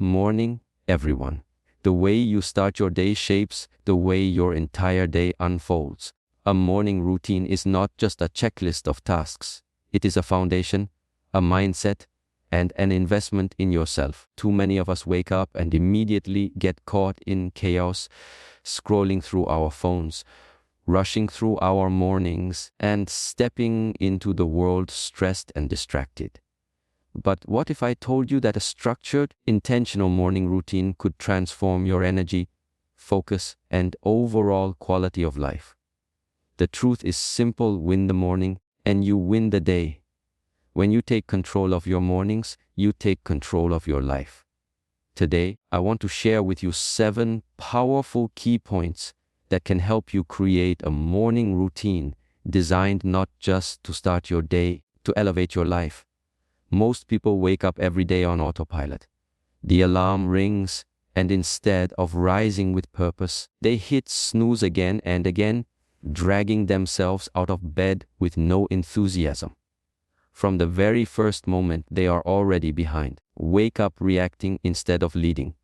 Morning, everyone. The way you start your day shapes the way your entire day unfolds. A morning routine is not just a checklist of tasks. It is a foundation, a mindset, and an investment in yourself. Too many of us wake up and immediately get caught in chaos, scrolling through our phones, rushing through our mornings, and stepping into the world stressed and distracted. But what if I told you that a structured, intentional morning routine could transform your energy, focus, and overall quality of life? The truth is simple: win the morning, and you win the day. When you take control of your mornings, you take control of your life. Today, I want to share with you 7 powerful key points that can help you create a morning routine designed not just to start your day, to elevate your life. Most people wake up every day on autopilot. The alarm rings, and instead of rising with purpose, they hit snooze again and again, dragging themselves out of bed with no enthusiasm. From the very first moment, they are already behind. Wake up reacting instead of leading.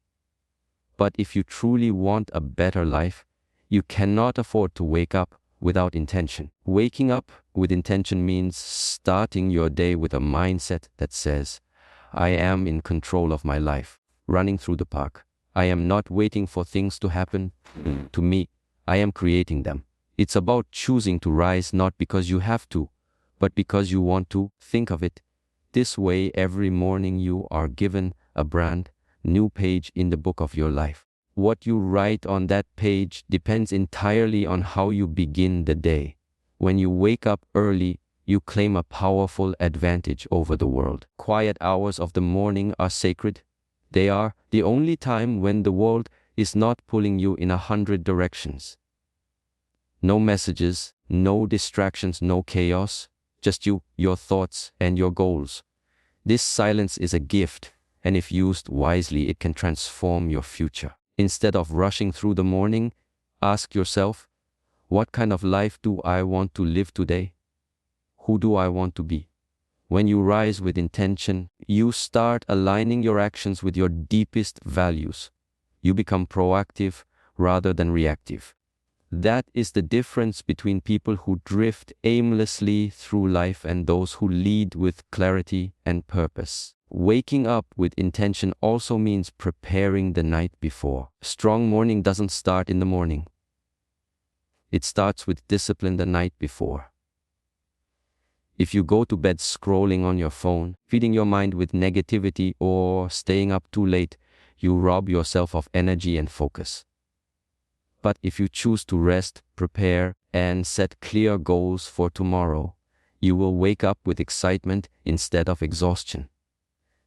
But if you truly want a better life, you cannot afford to wake up without intention. Waking up with intention means starting your day with a mindset that says, I am in control of my life. Running through the park. I am not waiting for things to happen to me. I am creating them. It's about choosing to rise not because you have to, but because you want to. Think of it this way: every morning you are given a brand new page in the book of your life. What you write on that page depends entirely on how you begin the day. When you wake up early, you claim a powerful advantage over the world. Quiet hours of the morning are sacred. They are the only time when the world is not pulling you in 100 directions. No messages, no distractions, no chaos, just you, your thoughts, and your goals. This silence is a gift, and if used wisely, it can transform your future. Instead of rushing through the morning, ask yourself, what kind of life do I want to live today? Who do I want to be? When you rise with intention, you start aligning your actions with your deepest values. You become proactive rather than reactive. That is the difference between people who drift aimlessly through life and those who lead with clarity and purpose. Waking up with intention also means preparing the night before. A strong morning doesn't start in the morning. It starts with discipline the night before. If you go to bed scrolling on your phone, feeding your mind with negativity, or staying up too late, you rob yourself of energy and focus. But if you choose to rest, prepare, and set clear goals for tomorrow, you will wake up with excitement instead of exhaustion.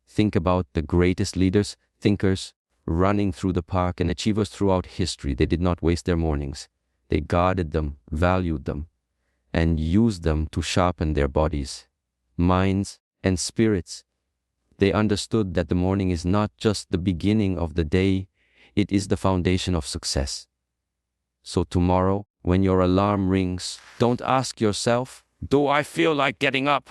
Think about the greatest leaders, thinkers, running through the park, and achievers throughout history. They did not waste their mornings. They guarded them, valued them, and used them to sharpen their bodies, minds, and spirits. They understood that the morning is not just the beginning of the day, it is the foundation of success. So tomorrow, when your alarm rings, don't ask yourself, do I feel like getting up?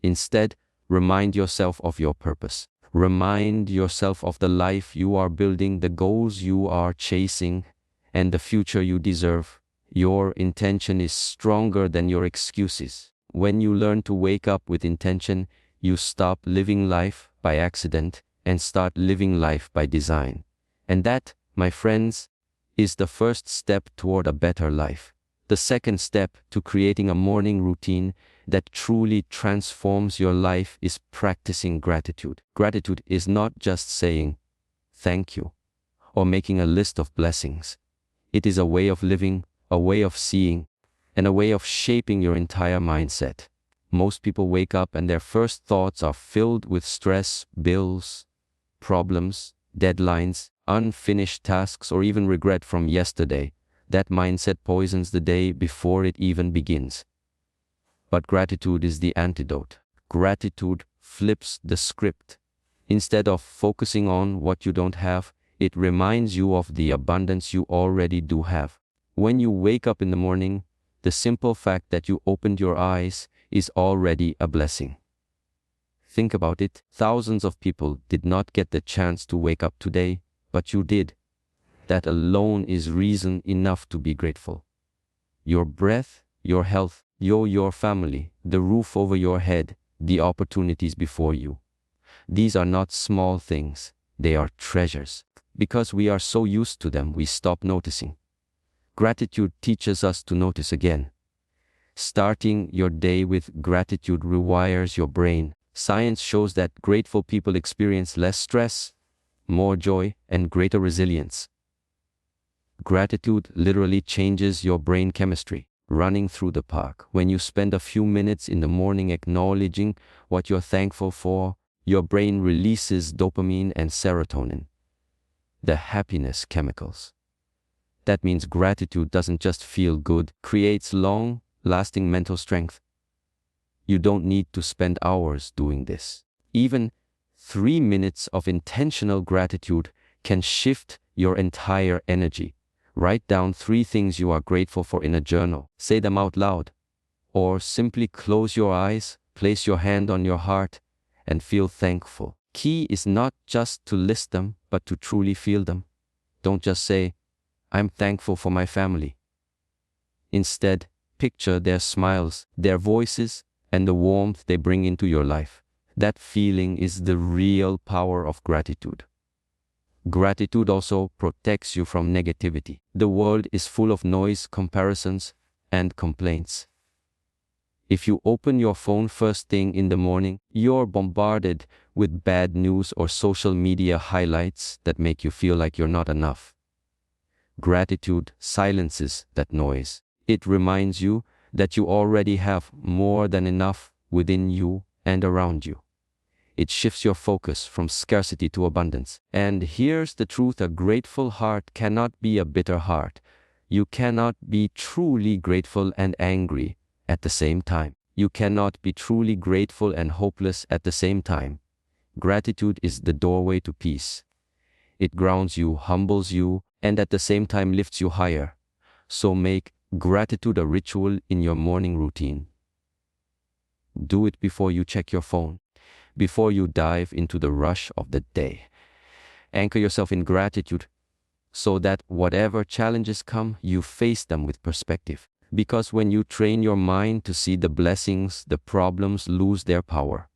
Instead, remind yourself of your purpose. Remind yourself of the life you are building, the goals you are chasing, and the future you deserve. Your intention is stronger than your excuses. When you learn to wake up with intention, you stop living life by accident and start living life by design. And that, my friends, is the first step toward a better life. The second step to creating a morning routine that truly transforms your life is practicing gratitude. Gratitude is not just saying thank you or making a list of blessings. It is a way of living, a way of seeing, and a way of shaping your entire mindset. Most people wake up and their first thoughts are filled with stress, bills, problems, deadlines, unfinished tasks, or even regret from yesterday. That mindset poisons the day before it even begins. But gratitude is the antidote. Gratitude flips the script. Instead of focusing on what you don't have, it reminds you of the abundance you already do have. When you wake up in the morning, the simple fact that you opened your eyes is already a blessing. Think about it. Thousands of people did not get the chance to wake up today, but you did. That alone is reason enough to be grateful. Your breath, your health, your family, the roof over your head, the opportunities before you. These are not small things. They are treasures. Because we are so used to them, we stop noticing. Gratitude teaches us to notice again. Starting your day with gratitude rewires your brain. Science shows that grateful people experience less stress, more joy, and greater resilience. Gratitude literally changes your brain chemistry. Running through the park, when you spend a few minutes in the morning acknowledging what you're thankful for, your brain releases dopamine and serotonin, the happiness chemicals. That means gratitude doesn't just feel good, creates long-lasting mental strength. You don't need to spend hours doing this. Even 3 minutes of intentional gratitude can shift your entire energy. Write down 3 things you are grateful for in a journal. Say them out loud. Or simply close your eyes, place your hand on your heart, and feel thankful. Key is not just to list them, but to truly feel them. Don't just say, "I'm thankful for my family." Instead, picture their smiles, their voices, and the warmth they bring into your life. That feeling is the real power of gratitude. Gratitude also protects you from negativity. The world is full of noise, comparisons, and complaints. If you open your phone first thing in the morning, you're bombarded with bad news or social media highlights that make you feel like you're not enough. Gratitude silences that noise. It reminds you that you already have more than enough within you and around you. It shifts your focus from scarcity to abundance. And here's the truth: a grateful heart cannot be a bitter heart. You cannot be truly grateful and angry at the same time. You cannot be truly grateful and hopeless at the same time. Gratitude is the doorway to peace. It grounds you, humbles you, and at the same time lifts you higher. So make gratitude a ritual in your morning routine. Do it before you check your phone, before you dive into the rush of the day. Anchor yourself in gratitude so that whatever challenges come, you face them with perspective. Because when you train your mind to see the blessings, the problems lose their power.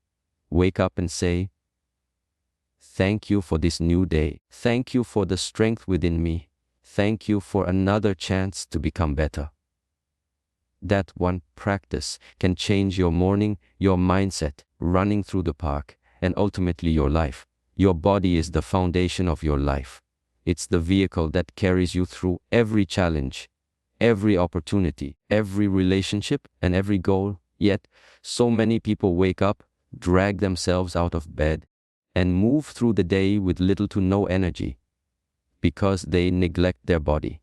Wake up and say, "Thank you for this new day. Thank you for the strength within me. Thank you for another chance to become better." That one practice can change your morning, your mindset, running through the park, and ultimately your life. Your body is the foundation of your life. It's the vehicle that carries you through every challenge, every opportunity, every relationship, and every goal. Yet, so many people wake up, drag themselves out of bed, and move through the day with little to no energy because they neglect their body.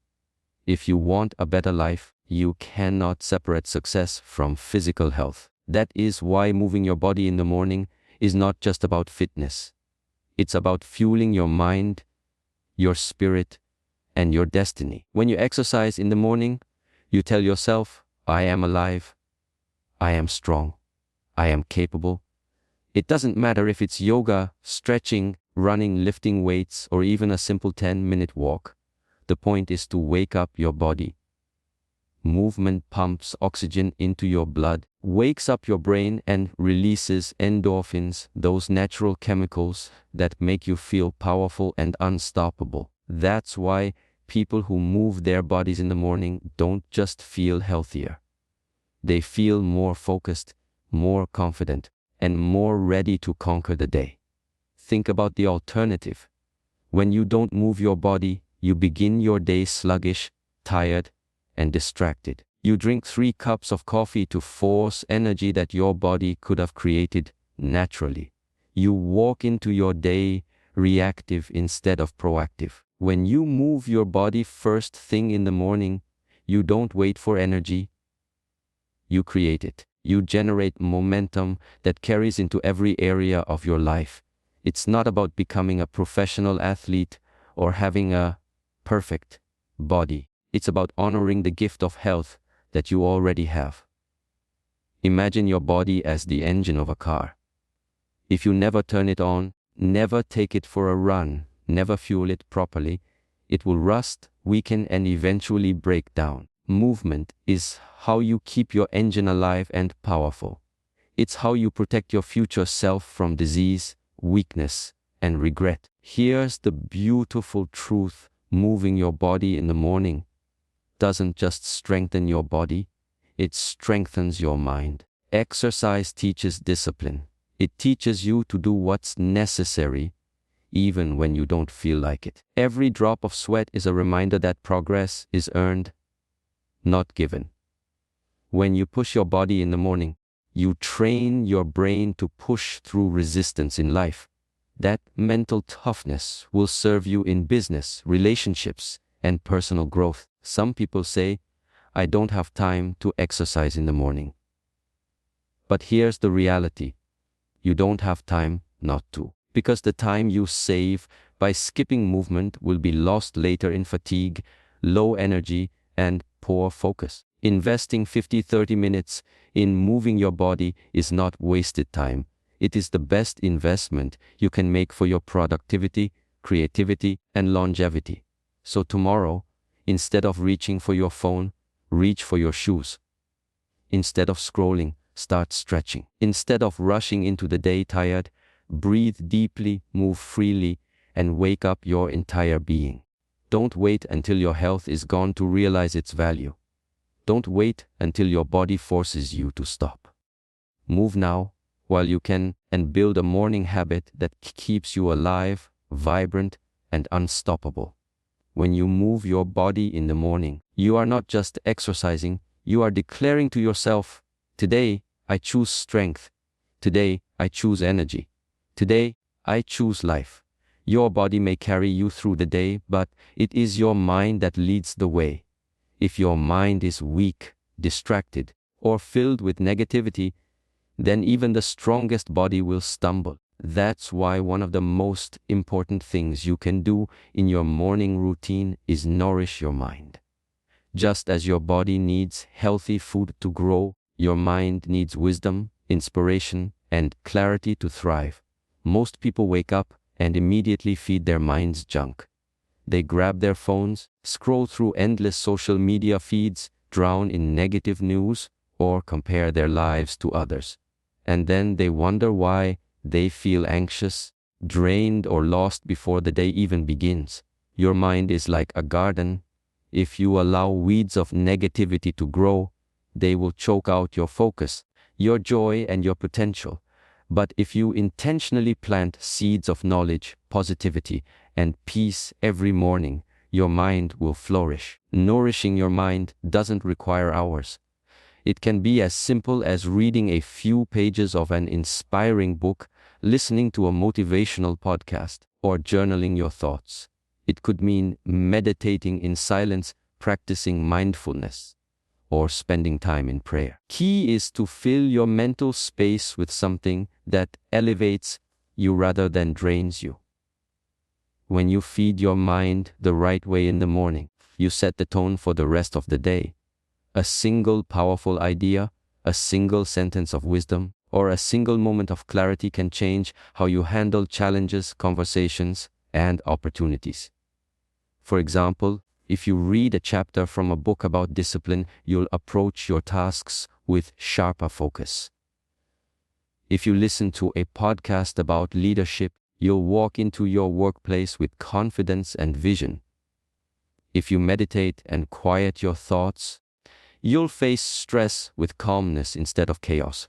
If you want a better life, you cannot separate success from physical health. That is why moving your body in the morning is not just about fitness. It's about fueling your mind, your spirit, and your destiny. When you exercise in the morning, you tell yourself, "I am alive, I am strong, I am capable." It doesn't matter if it's yoga, stretching, running, lifting weights, or even a simple 10-minute walk. The point is to wake up your body. Movement pumps oxygen into your blood, wakes up your brain, and releases endorphins, those natural chemicals that make you feel powerful and unstoppable. That's why people who move their bodies in the morning don't just feel healthier. They feel more focused, more confident, and more ready to conquer the day. Think about the alternative. When you don't move your body, you begin your day sluggish, tired, and distracted. You drink 3 cups of coffee to force energy that your body could have created naturally. You walk into your day reactive instead of proactive. When you move your body first thing in the morning, you don't wait for energy. You create it. You generate momentum that carries into every area of your life. It's not about becoming a professional athlete or having a perfect body. It's about honoring the gift of health that you already have. Imagine your body as the engine of a car. If you never turn it on, never take it for a run, never fuel it properly, it will rust, weaken, and eventually break down. Movement is how you keep your engine alive and powerful. It's how you protect your future self from disease, weakness, and regret. Here's the beautiful truth: moving your body in the morning doesn't just strengthen your body, it strengthens your mind. Exercise teaches discipline. It teaches you to do what's necessary, even when you don't feel like it. Every drop of sweat is a reminder that progress is earned, not given. When you push your body in the morning, you train your brain to push through resistance in life. That mental toughness will serve you in business, relationships, and personal growth. Some people say, "I don't have time to exercise in the morning." But here's the reality: you don't have time not to. Because the time you save by skipping movement will be lost later in fatigue, low energy, and poor focus. Investing 50-30 minutes in moving your body is not wasted time. It is the best investment you can make for your productivity, creativity, and longevity. So tomorrow, instead of reaching for your phone, reach for your shoes. Instead of scrolling, start stretching. Instead of rushing into the day tired, breathe deeply, move freely, and wake up your entire being. Don't wait until your health is gone to realize its value. Don't wait until your body forces you to stop. Move now, while you can, and build a morning habit that keeps you alive, vibrant, and unstoppable. When you move your body in the morning, you are not just exercising, you are declaring to yourself, "Today, I choose strength. Today, I choose energy. Today, I choose life." Your body may carry you through the day, but it is your mind that leads the way. If your mind is weak, distracted, or filled with negativity, then even the strongest body will stumble. That's why one of the most important things you can do in your morning routine is nourish your mind. Just as your body needs healthy food to grow, your mind needs wisdom, inspiration, and clarity to thrive. Most people wake up and immediately feed their minds junk. They grab their phones, scroll through endless social media feeds, drown in negative news, or compare their lives to others. And then they wonder why they feel anxious, drained, or lost before the day even begins. Your mind is like a garden. If you allow weeds of negativity to grow, they will choke out your focus, your joy, and your potential. But if you intentionally plant seeds of knowledge, positivity, and peace every morning, your mind will flourish. Nourishing your mind doesn't require hours. It can be as simple as reading a few pages of an inspiring book, listening to a motivational podcast, or journaling your thoughts. It could mean meditating in silence, practicing mindfulness, or spending time in prayer. Key is to fill your mental space with something that elevates you rather than drains you. When you feed your mind the right way in the morning, you set the tone for the rest of the day. A single powerful idea, a single sentence of wisdom, or a single moment of clarity can change how you handle challenges, conversations, and opportunities. For example, if you read a chapter from a book about discipline, you'll approach your tasks with sharper focus. If you listen to a podcast about leadership, you'll walk into your workplace with confidence and vision. If you meditate and quiet your thoughts, you'll face stress with calmness instead of chaos.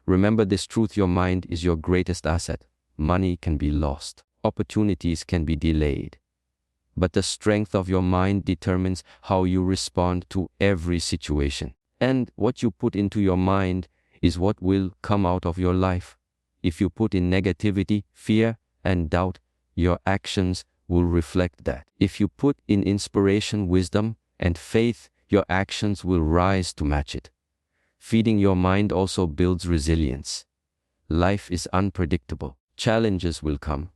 Remember this truth: your mind is your greatest asset. Money can be lost, opportunities can be delayed, but the strength of your mind determines how you respond to every situation. And what you put into your mind is what will come out of your life. If you put in negativity, fear, and doubt, your actions will reflect that. If you put in inspiration, wisdom, and faith, your actions will rise to match it. Feeding your mind also builds resilience. Life is unpredictable. Challenges will come.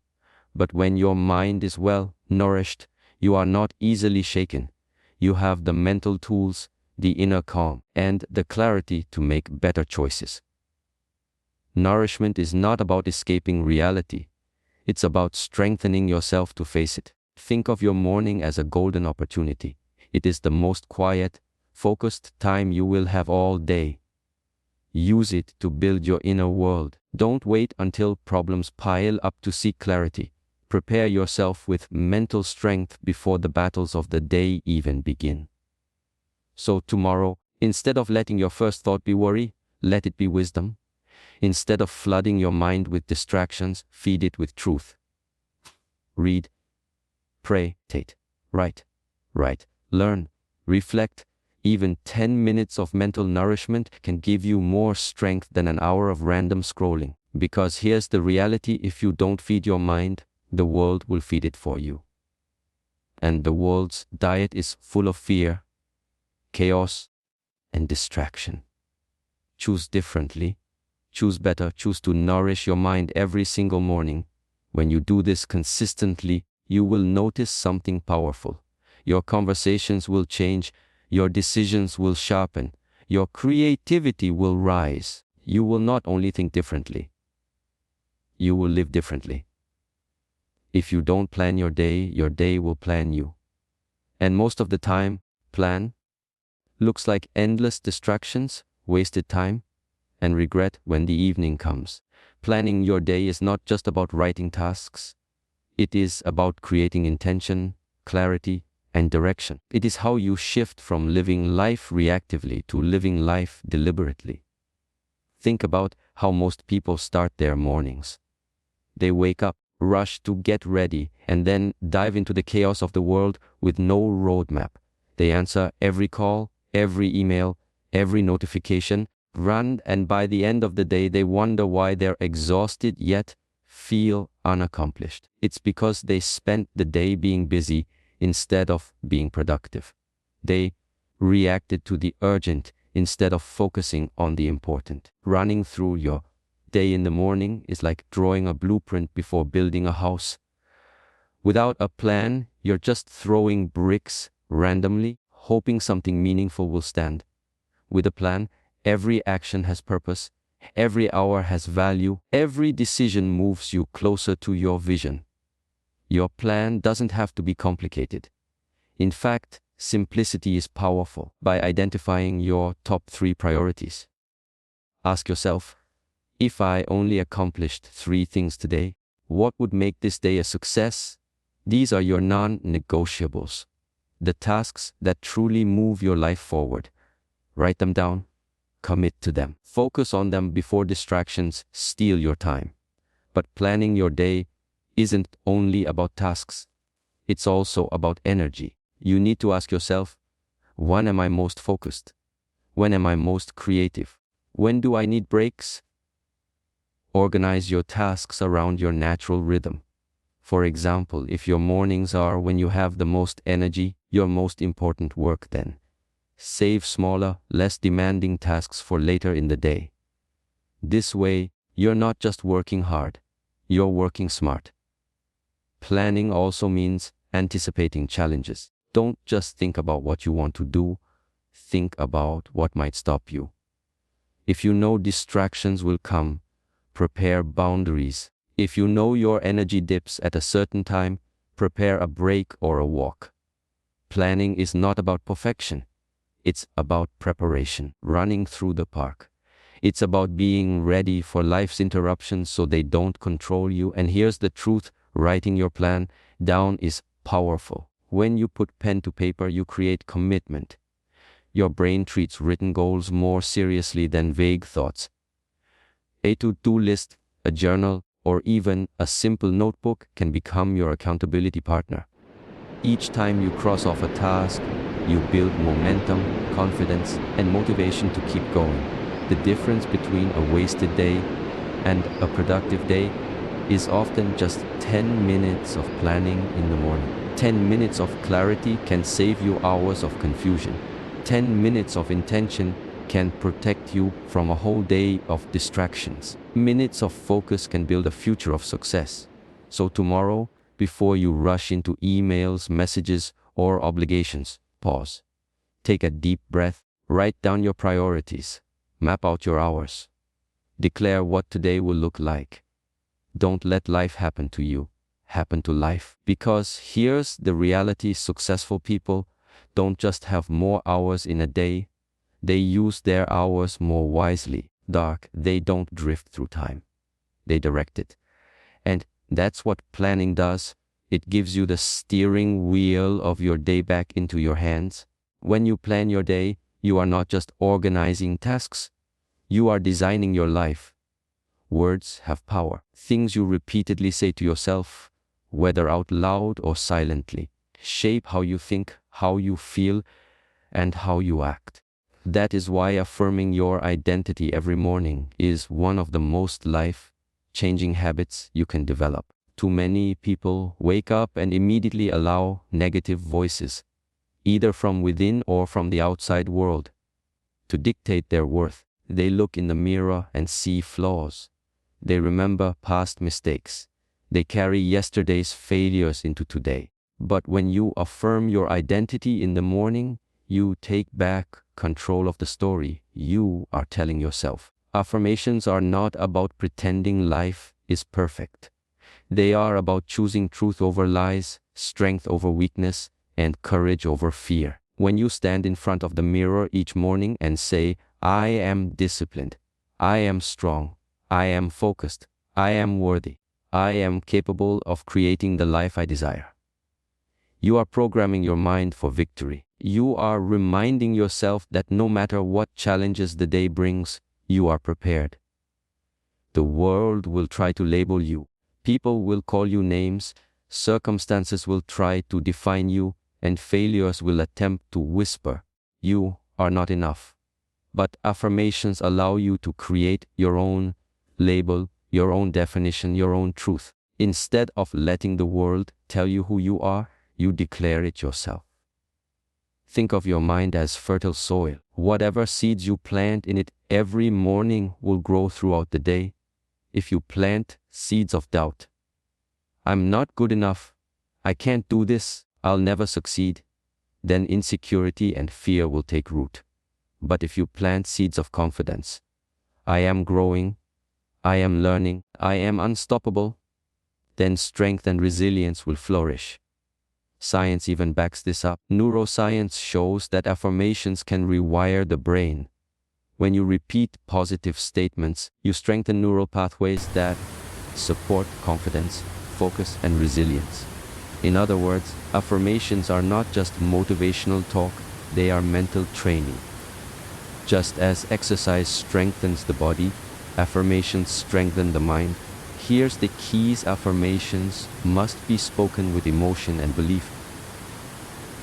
But when your mind is well nourished, you are not easily shaken. You have the mental tools, the inner calm, and the clarity to make better choices. Nourishment is not about escaping reality. It's about strengthening yourself to face it. Think of your morning as a golden opportunity. It is the most quiet, focused time you will have all day. Use it to build your inner world. Don't wait until problems pile up to seek clarity. Prepare yourself with mental strength before the battles of the day even begin. So tomorrow, instead of letting your first thought be worry, let it be wisdom. Instead of flooding your mind with distractions, feed it with truth. Read, pray, write, learn, reflect. Even 10 minutes of mental nourishment can give you more strength than an hour of random scrolling. Because here's the reality: if you don't feed your mind, the world will feed it for you. And the world's diet is full of fear, chaos, and distraction. Choose differently. Choose better. Choose to nourish your mind every single morning. When you do this consistently, you will notice something powerful. Your conversations will change. Your decisions will sharpen. Your creativity will rise. You will not only think differently, you will live differently. If you don't plan your day will plan you. And most of the time, plan looks like endless distractions, wasted time, and regret when the evening comes. Planning your day is not just about writing tasks. It is about creating intention, clarity, and direction. It is how you shift from living life reactively to living life deliberately. Think about how most people start their mornings. They wake up, rush to get ready, and then dive into the chaos of the world with no roadmap. They answer every call, every email, every notification, run, and by the end of the day they wonder why they're exhausted yet feel unaccomplished. It's because they spent the day being busy instead of being productive. They reacted to the urgent instead of focusing on the important. Running through your day in the morning is like drawing a blueprint before building a house. Without a plan, you're just throwing bricks randomly, hoping something meaningful will stand. With a plan, every action has purpose, every hour has value, every decision moves you closer to your vision. Your plan doesn't have to be complicated. In fact, simplicity is powerful. By identifying your top 3 priorities, ask yourself, if I only accomplished 3 things today, what would make this day a success? These are your non-negotiables, the tasks that truly move your life forward. Write them down, commit to them. Focus on them before distractions steal your time. But planning your day isn't only about tasks. It's also about energy. You need to ask yourself, when am I most focused? When am I most creative? When do I need breaks? Organize your tasks around your natural rhythm. For example, if your mornings are when you have the most energy, your most important work then. Save smaller, less demanding tasks for later in the day. This way, you're not just working hard, you're working smart. Planning also means anticipating challenges. Don't just think about what you want to do, think about what might stop you. If you know distractions will come, prepare boundaries. If you know your energy dips at a certain time, prepare a break or a walk. Planning is not about perfection. It's about preparation, running through the park. It's about being ready for life's interruptions so they don't control you. And here's the truth, writing your plan down is powerful. When you put pen to paper, you create commitment. Your brain treats written goals more seriously than vague thoughts. A to-do list, a journal, or even a simple notebook can become your accountability partner. Each time you cross off a task, you build momentum, confidence, and motivation to keep going. The difference between a wasted day and a productive day is often just 10 minutes of planning in the morning. 10 minutes of clarity can save you hours of confusion. 10 minutes of intention can protect you from a whole day of distractions. Minutes of focus can build a future of success. So tomorrow, before you rush into emails, messages, or obligations, pause. Take a deep breath, write down your priorities, map out your hours. Declare what today will look like. Don't let life happen to you. Happen to life. Because here's the reality: successful people don't just have more hours in a day, they use their hours more wisely. They don't drift through time. They direct it. And that's what planning does. It gives you the steering wheel of your day back into your hands. When you plan your day, you are not just organizing tasks, you are designing your life. Words have power. Things you repeatedly say to yourself, whether out loud or silently, shape how you think, how you feel, and how you act. That is why affirming your identity every morning is one of the most life-changing habits you can develop. Too many people wake up and immediately allow negative voices, either from within or from the outside world, to dictate their worth. They look in the mirror and see flaws. They remember past mistakes. They carry yesterday's failures into today. But when you affirm your identity in the morning, you take back control of the story you are telling yourself. Affirmations are not about pretending life is perfect. They are about choosing truth over lies, strength over weakness, and courage over fear. When you stand in front of the mirror each morning and say, "I am disciplined, I am strong, I am focused, I am worthy, I am capable of creating the life I desire," you are programming your mind for victory. You are reminding yourself that no matter what challenges the day brings, you are prepared. The world will try to label you. People will call you names. Circumstances will try to define you, and failures will attempt to whisper, "You are not enough." But affirmations allow you to create your own label, your own definition, your own truth. Instead of letting the world tell you who you are, you declare it yourself. Think of your mind as fertile soil. Whatever seeds you plant in it every morning will grow throughout the day. If you plant seeds of doubt, "I'm not good enough, I can't do this, I'll never succeed," then insecurity and fear will take root. But if you plant seeds of confidence, "I am growing, I am learning, I am unstoppable," then strength and resilience will flourish. Science even backs this up. Neuroscience shows that affirmations can rewire the brain. When you repeat positive statements, you strengthen neural pathways that support confidence, focus, and resilience. In other words, affirmations are not just motivational talk, they are mental training. Just as exercise strengthens the body, affirmations strengthen the mind. Here's the keys: affirmations must be spoken with emotion and belief.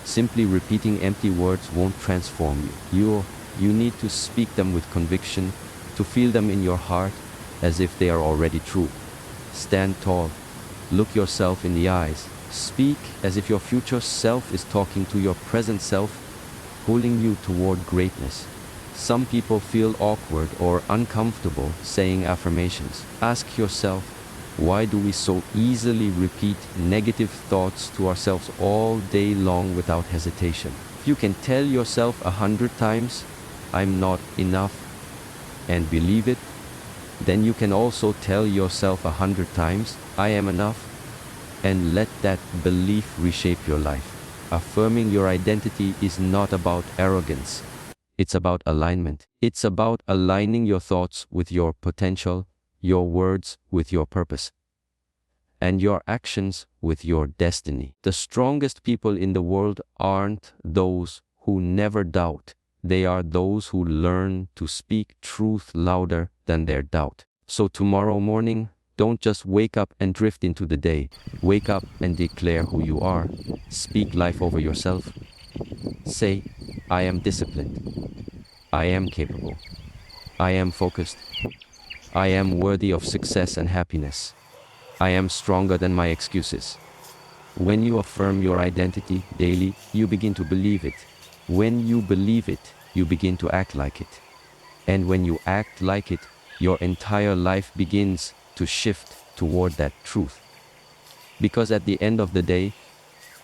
Simply repeating empty words won't transform you. You need to speak them with conviction, to feel them in your heart as if they are already true. Stand tall. Look yourself in the eyes. Speak as if your future self is talking to your present self, pulling you toward greatness. Some people feel awkward or uncomfortable saying affirmations. Ask yourself, why do we so easily repeat negative thoughts to ourselves all day long without hesitation? If you can tell yourself 100 times, "I'm not enough," and believe it, then you can also tell yourself 100 times, "I am enough," and let that belief reshape your life. Affirming your identity is not about arrogance. It's about alignment. It's about aligning your thoughts with your potential, your words with your purpose, and your actions with your destiny. The strongest people in the world aren't those who never doubt. They are those who learn to speak truth louder than their doubt. So tomorrow morning, don't just wake up and drift into the day. Wake up and declare who you are. Speak life over yourself. Say, "I am disciplined. I am capable. I am focused. I am worthy of success and happiness. I am stronger than my excuses." When you affirm your identity daily, you begin to believe it. When you believe it, you begin to act like it. And when you act like it, your entire life begins to shift toward that truth. Because at the end of the day,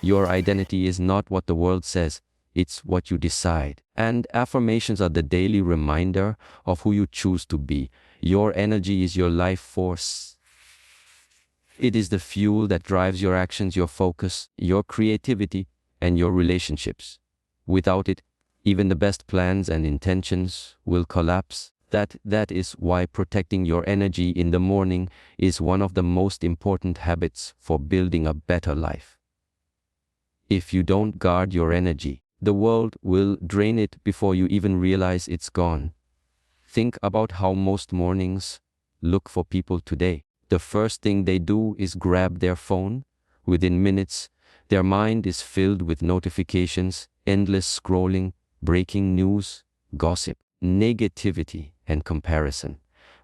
your identity is not what the world says, it's what you decide. And affirmations are the daily reminder of who you choose to be. Your energy is your life force. It is the fuel that drives your actions, your focus, your creativity, and your relationships. Without it, even the best plans and intentions will collapse. That is why protecting your energy in the morning is one of the most important habits for building a better life. If you don't guard your energy, the world will drain it before you even realize it's gone. Think about how most mornings look for people today. The first thing they do is grab their phone. Within minutes, their mind is filled with notifications, endless scrolling, breaking news, gossip, negativity, and comparison.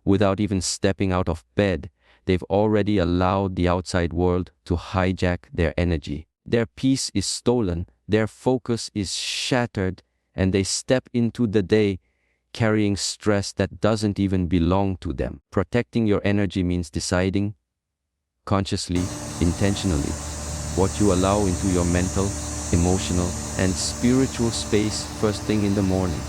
Without even stepping out of bed, they've already allowed the outside world to hijack their energy. Their peace is stolen, their focus is shattered, and they step into the day carrying stress that doesn't even belong to them. Protecting your energy means deciding, consciously, intentionally, what you allow into your mental, emotional, and spiritual space first thing in the morning.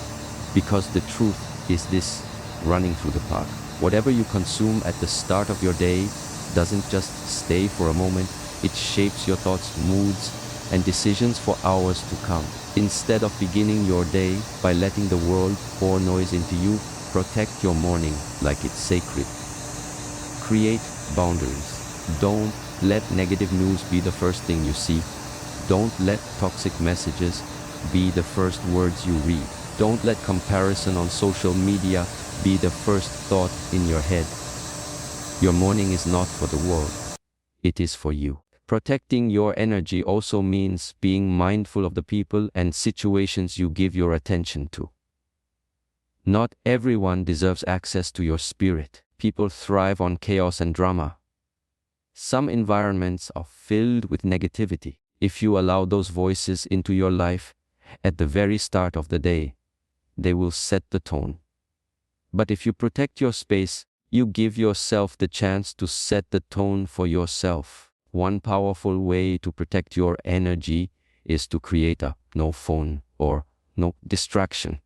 Because the truth is this, running through the park. Whatever you consume at the start of your day doesn't just stay for a moment, it shapes your thoughts, moods, and decisions for hours to come. Instead of beginning your day by letting the world pour noise into you, protect your morning like it's sacred. Create boundaries. Don't let negative news be the first thing you see. Don't let toxic messages be the first words you read. Don't let comparison on social media be the first thought in your head. Your morning is not for the world. It is for you. Protecting your energy also means being mindful of the people and situations you give your attention to. Not everyone deserves access to your spirit. People thrive on chaos and drama. Some environments are filled with negativity. If you allow those voices into your life at the very start of the day, they will set the tone. But if you protect your space, you give yourself the chance to set the tone for yourself. One powerful way to protect your energy is to create a no phone or no distraction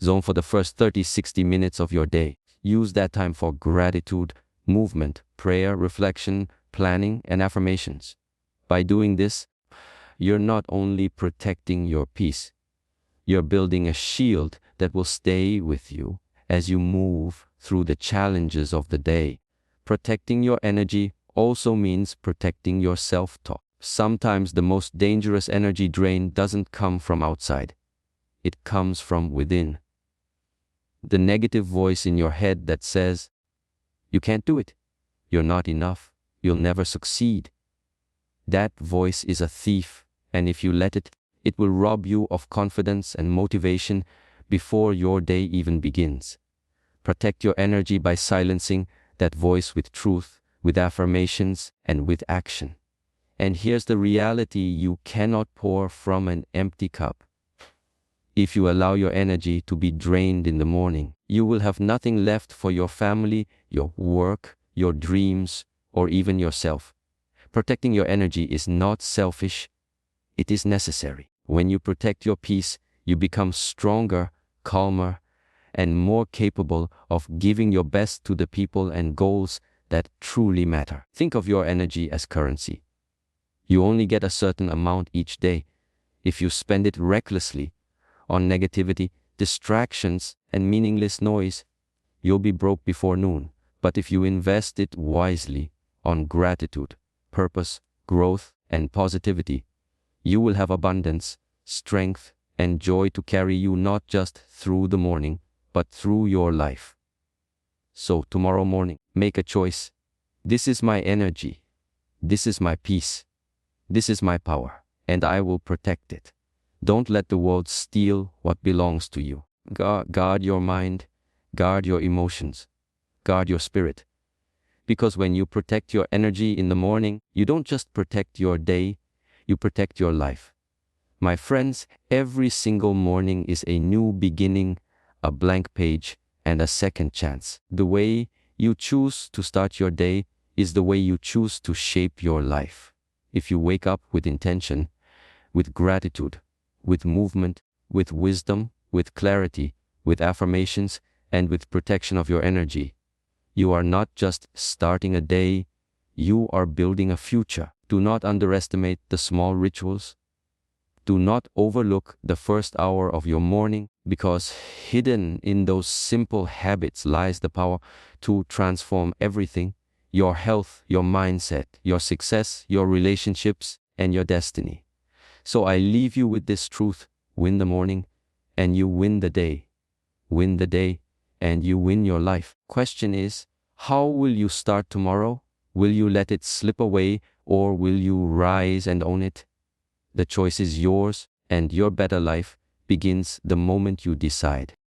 zone for the first 30-60 minutes of your day. Use that time for gratitude, movement, prayer, reflection, planning, and affirmations. By doing this, you're not only protecting your peace, you're building a shield that will stay with you as you move through the challenges of the day. Protecting your energy also means protecting your self-talk. Sometimes the most dangerous energy drain doesn't come from outside. It comes from within. The negative voice in your head that says, "You can't do it. You're not enough. You'll never succeed." That voice is a thief, and if you let it, it will rob you of confidence and motivation before your day even begins. Protect your energy by silencing that voice with truth, with affirmations, and with action. And here's the reality: you cannot pour from an empty cup. If you allow your energy to be drained in the morning, you will have nothing left for your family, your work, your dreams, or even yourself. Protecting your energy is not selfish, it is necessary. When you protect your peace, you become stronger, calmer, and more capable of giving your best to the people and goals that truly matter. Think of your energy as currency. You only get a certain amount each day. If you spend it recklessly on negativity, distractions, and meaningless noise, you'll be broke before noon. But if you invest it wisely on gratitude, purpose, growth, and positivity, you will have abundance, strength, and joy to carry you not just through the morning, but through your life. So tomorrow morning, make a choice. This is my energy. This is my peace. This is my power, and I will protect it. Don't let the world steal what belongs to you. Guard your mind, guard your emotions, guard your spirit. Because when you protect your energy in the morning, you don't just protect your day, you protect your life. My friends, every single morning is a new beginning, a blank page, and a second chance. The way you choose to start your day is the way you choose to shape your life. If you wake up with intention, with gratitude, with movement, with wisdom, with clarity, with affirmations, and with protection of your energy, You are not just starting a day, you are building a future. Do not underestimate the small rituals. Do not overlook the first hour of your morning, because hidden in those simple habits lies the power to transform everything: your health, your mindset, your success, your relationships, and your destiny. So I leave you with this truth: win the morning, and you win the day. Win the day, and you win your life. Question is, how will you start tomorrow? Will you let it slip away, or will you rise and own it? The choice is yours, and your better life begins the moment you decide.